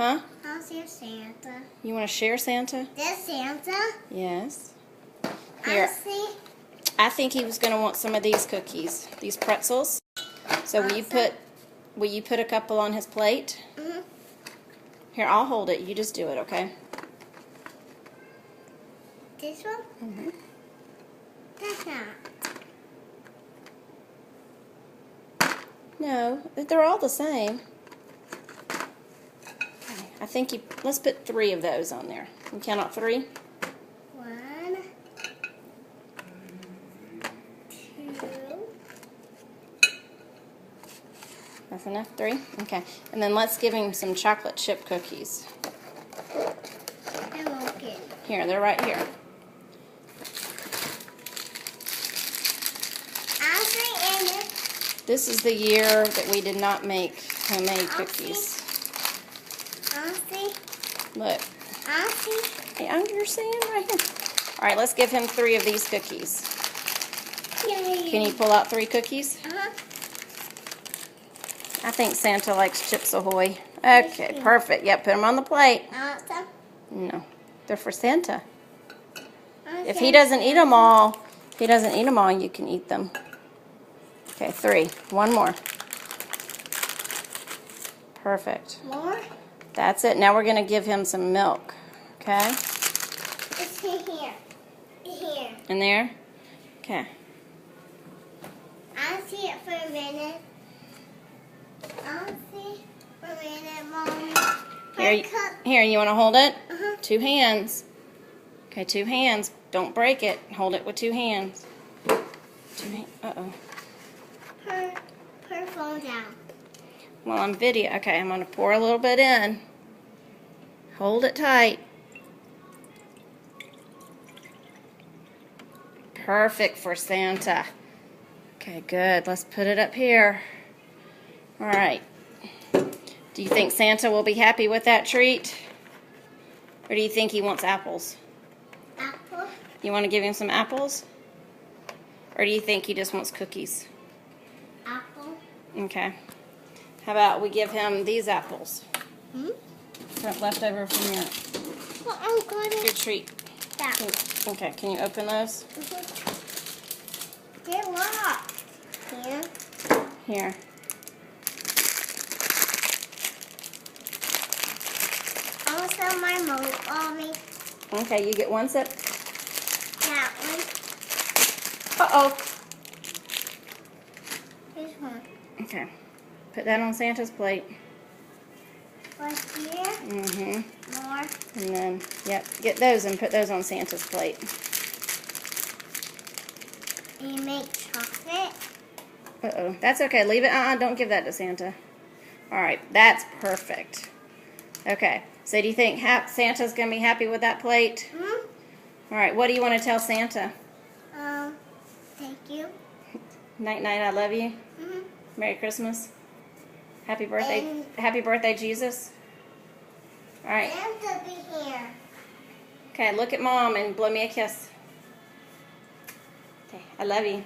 Huh? I'll share Santa. You want to share Santa? This Santa? Yes. Here. I'll see. I think he was going to want some of these cookies, these pretzels. So will you put a couple on his plate? Mm-hmm. Here, I'll hold it. You just do it, okay? This one? Mm-hmm. That's not. No, they're all the same. I think let's put 3 of those on there. Can you count out 3? 1, 2. That's enough? 3? Okay. And then let's give him some chocolate chip cookies. And okay. Here, they're right here. I'll see in it. This is the year that we did not make homemade cookies. I'll see. Look. I'll see. Hey, you're seeing right here. All right, let's give him 3 of these cookies. Yay. Can you pull out 3 cookies? Uh-huh. I think Santa likes Chips Ahoy. Okay, perfect. Yep, put them on the plate. I want some. No, they're for Santa. I If want he doesn't eat them all, you can eat them. Okay, 3. 1 more. Perfect. more. That's it. Now we're going to give him some milk. Okay? It's in here. Here. In there? Okay. I'll see it for a minute. I'll see for a minute, Mom. Here, you want to hold it? Uh-huh. 2 hands. Okay, 2 hands. Don't break it. Hold it with 2 hands. 2 hands. Uh-oh. Per phone down. Well, I'm video. Okay, I'm going to pour a little bit in. Hold it tight. Perfect for Santa. Okay, good. Let's put it up here. All right. Do you think Santa will be happy with that treat? Or do you think he wants apples? Apple. You want to give him some apples? Or do you think he just wants cookies? Apple. Okay. How about we give him these apples? Hmm? Left over from Well, I'm going your to treat. that. Okay, can you open those? They're locked. Yeah. Here. I want some of my mommy. Okay, you get 1 sip. That one. Uh-oh. This one. Okay. Put that on Santa's plate. Right here. Mm-hmm. More. And then, yep, get those and put those on Santa's plate. And you make chocolate. Uh-oh. That's okay. Leave it. Don't give that to Santa. All right. That's perfect. Okay. So do you think Santa's going to be happy with that plate? Hmm? All right. What do you want to tell Santa? Thank you. Night-night, I love you. Mm-hmm. Merry Christmas. Happy birthday. And- Happy birthday, Jesus. All right. Santa be here. Okay, look at Mom and blow me a kiss. Okay, I love you.